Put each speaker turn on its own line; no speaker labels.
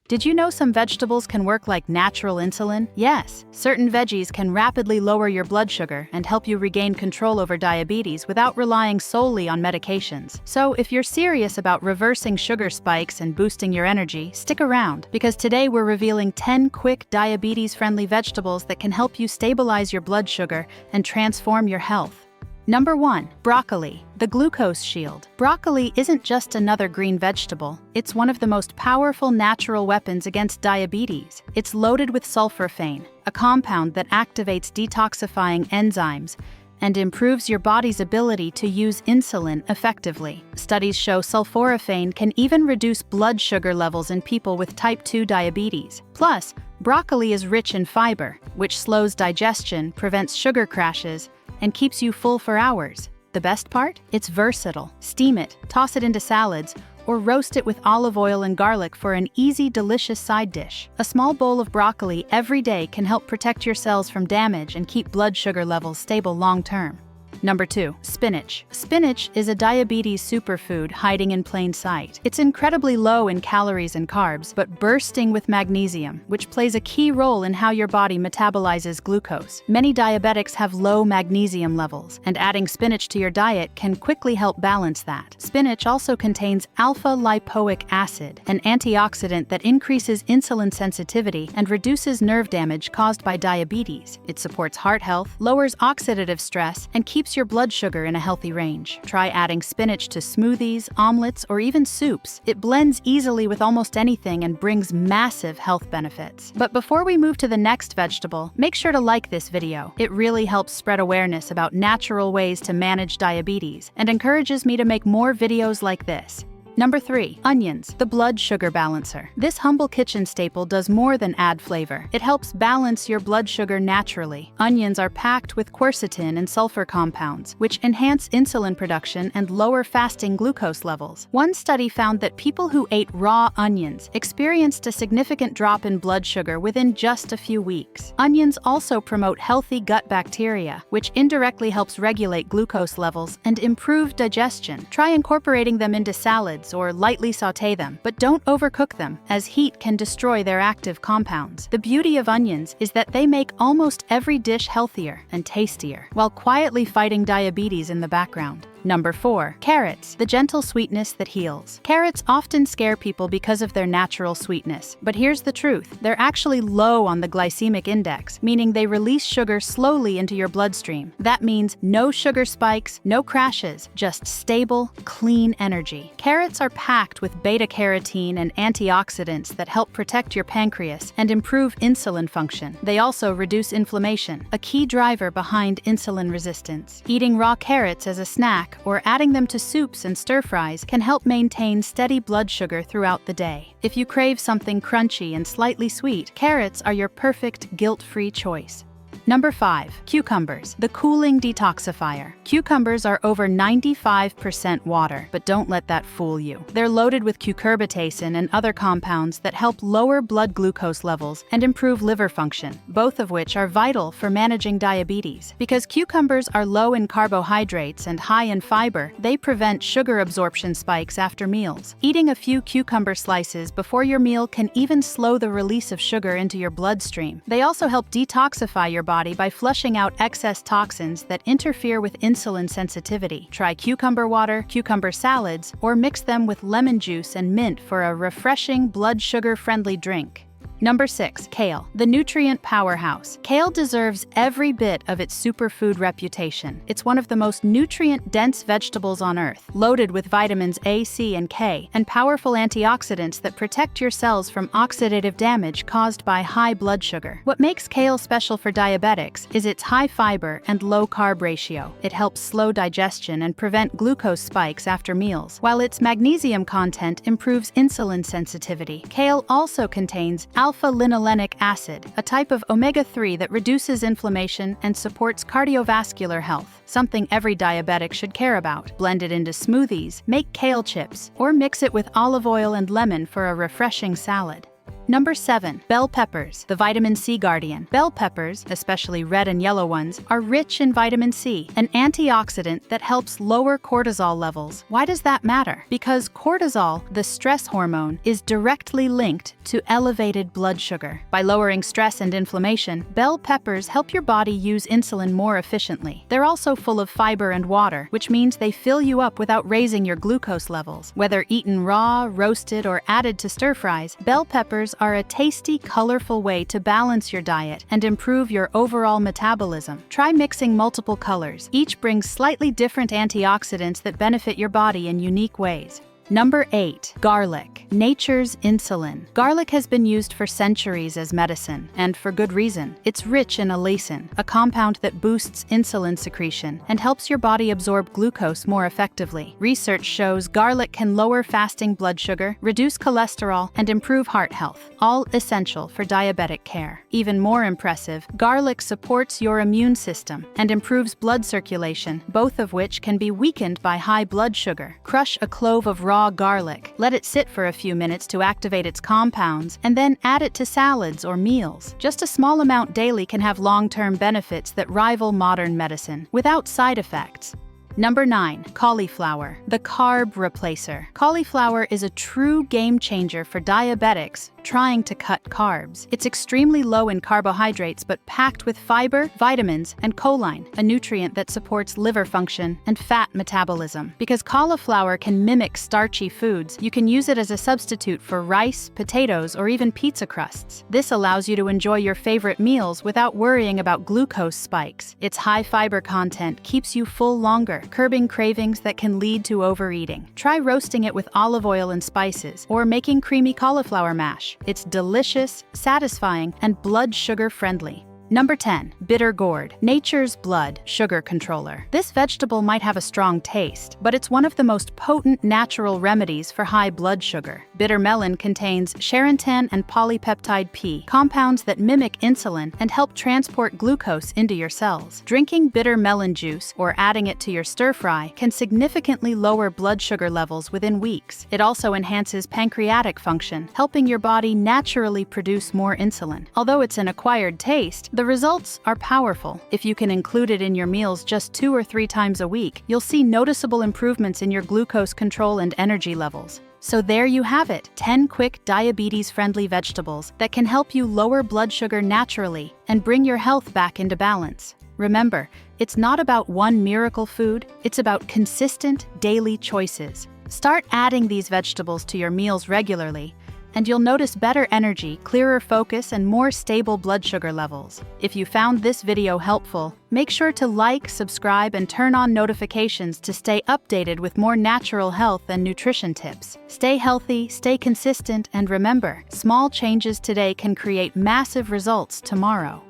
Did you know some vegetables can work like natural insulin? Yes, certain veggies can rapidly lower your blood sugar and help you regain control over diabetes without relying solely on medications. So if you're serious about reversing sugar spikes and boosting your energy, stick around, because today we're revealing 10 quick diabetes-friendly vegetables that can help you stabilize your blood sugar and transform your health. Number 1. Broccoli, the glucose shield. Broccoli isn't just another green vegetable. It's one of the most powerful natural weapons against diabetes. It's loaded with sulforaphane, a compound that activates detoxifying enzymes and improves your body's ability to use insulin effectively. Studies show sulforaphane can even reduce blood sugar levels in people with type 2 diabetes. Plus, broccoli is rich in fiber, which slows digestion, prevents sugar crashes, and keeps you full for hours. The best part? It's versatile. Steam it, toss it into salads, or roast it with olive oil and garlic for an easy, delicious side dish. A small bowl of broccoli every day can help protect your cells from damage and keep blood sugar levels stable long-term. Number 2. Spinach. Spinach is a diabetes superfood hiding in plain sight. It's incredibly low in calories and carbs, but bursting with magnesium, which plays a key role in how your body metabolizes glucose. Many diabetics have low magnesium levels, and adding spinach to your diet can quickly help balance that. Spinach also contains alpha-lipoic acid, an antioxidant that increases insulin sensitivity and reduces nerve damage caused by diabetes. It supports heart health, lowers oxidative stress, and keeps your blood sugar in a healthy range. Try adding spinach to smoothies, omelets, or even soups. It blends easily with almost anything and brings massive health benefits. But before we move to the next vegetable, make sure to like this video. It really helps spread awareness about natural ways to manage diabetes and encourages me to make more videos like this. Number 3. Onions, the blood sugar balancer. This humble kitchen staple does more than add flavor. It helps balance your blood sugar naturally. Onions are packed with quercetin and sulfur compounds, which enhance insulin production and lower fasting glucose levels. One study found that people who ate raw onions experienced a significant drop in blood sugar within just a few weeks. Onions also promote healthy gut bacteria, which indirectly helps regulate glucose levels and improve digestion. Try incorporating them into salads or lightly sauté them, but don't overcook them, as heat can destroy their active compounds. The beauty of onions is that they make almost every dish healthier and tastier, while quietly fighting diabetes in the background. Number 4. Carrots, the gentle sweetness that heals. Carrots often scare people because of their natural sweetness, but here's the truth. They're actually low on the glycemic index, meaning they release sugar slowly into your bloodstream. That means no sugar spikes, no crashes, just stable, clean energy. Carrots are packed with beta-carotene and antioxidants that help protect your pancreas and improve insulin function. They also reduce inflammation, a key driver behind insulin resistance. Eating raw carrots as a snack or adding them to soups and stir-fries can help maintain steady blood sugar throughout the day. If you crave something crunchy and slightly sweet, carrots are your perfect guilt-free choice. Number 5. Cucumbers, the cooling detoxifier. Cucumbers are over 95% water, but don't let that fool you. They're loaded with cucurbitacin and other compounds that help lower blood glucose levels and improve liver function, both of which are vital for managing diabetes. Because cucumbers are low in carbohydrates and high in fiber, they prevent sugar absorption spikes after meals. Eating a few cucumber slices before your meal can even slow the release of sugar into your bloodstream. They also help detoxify your body by flushing out excess toxins that interfere with insulin sensitivity. Try cucumber water, cucumber salads, or mix them with lemon juice and mint for a refreshing, blood sugar-friendly drink. Number 6. Kale, the nutrient powerhouse. Kale deserves every bit of its superfood reputation. It's one of the most nutrient-dense vegetables on Earth, loaded with vitamins A, C, and K, and powerful antioxidants that protect your cells from oxidative damage caused by high blood sugar. What makes kale special for diabetics is its high fiber and low carb ratio. It helps slow digestion and prevent glucose spikes after meals, while its magnesium content improves insulin sensitivity. Kale also contains alpha-linolenic acid, a type of omega-3 that reduces inflammation and supports cardiovascular health, something every diabetic should care about. Blend it into smoothies, make kale chips, or mix it with olive oil and lemon for a refreshing salad. Number 7. Bell peppers, the vitamin C guardian. Bell peppers, especially red and yellow ones, are rich in vitamin C, an antioxidant that helps lower cortisol levels. Why does that matter? Because cortisol, the stress hormone, is directly linked to elevated blood sugar. By lowering stress and inflammation, bell peppers help your body use insulin more efficiently. They're also full of fiber and water, which means they fill you up without raising your glucose levels. Whether eaten raw, roasted, or added to stir-fries, bell peppers are a tasty, colorful way to balance your diet and improve your overall metabolism. Try mixing multiple colors. Each brings slightly different antioxidants that benefit your body in unique ways. Number 8. Garlic, nature's insulin. Garlic has been used for centuries as medicine, and for good reason. It's rich in allicin, a compound that boosts insulin secretion and helps your body absorb glucose more effectively. Research shows garlic can lower fasting blood sugar, reduce cholesterol, and improve heart health, all essential for diabetic care. Even more impressive, garlic supports your immune system and improves blood circulation, both of which can be weakened by high blood sugar. Crush a clove of raw garlic, let it sit for a few minutes to activate its compounds, and then add it to salads or meals. Just a small amount daily can have long-term benefits that rival modern medicine, without side effects. Number 9. Cauliflower, the carb replacer. Cauliflower is a true game changer for diabetics trying to cut carbs. It's extremely low in carbohydrates but packed with fiber, vitamins, and choline, a nutrient that supports liver function and fat metabolism. Because cauliflower can mimic starchy foods, you can use it as a substitute for rice, potatoes, or even pizza crusts. This allows you to enjoy your favorite meals without worrying about glucose spikes. Its high fiber content keeps you full longer, curbing cravings that can lead to overeating. Try roasting it with olive oil and spices, or making creamy cauliflower mash. It's delicious, satisfying, and blood sugar friendly. Number 10. Bitter gourd, nature's blood sugar controller. This vegetable might have a strong taste, but it's one of the most potent natural remedies for high blood sugar. Bitter melon contains charantan and polypeptide P, compounds that mimic insulin and help transport glucose into your cells. Drinking bitter melon juice or adding it to your stir-fry can significantly lower blood sugar levels within weeks. It also enhances pancreatic function, helping your body naturally produce more insulin. Although it's an acquired taste, the results are powerful. If you can include it in your meals just 2 or 3 times a week, you'll see noticeable improvements in your glucose control and energy levels. So there you have it, 10 quick diabetes-friendly vegetables that can help you lower blood sugar naturally and bring your health back into balance. Remember, it's not about one miracle food, it's about consistent daily choices. Start adding these vegetables to your meals regularly, and you'll notice better energy, clearer focus, and more stable blood sugar levels. If you found this video helpful, make sure to like, subscribe, and turn on notifications to stay updated with more natural health and nutrition tips. Stay healthy, stay consistent, and remember, small changes today can create massive results tomorrow.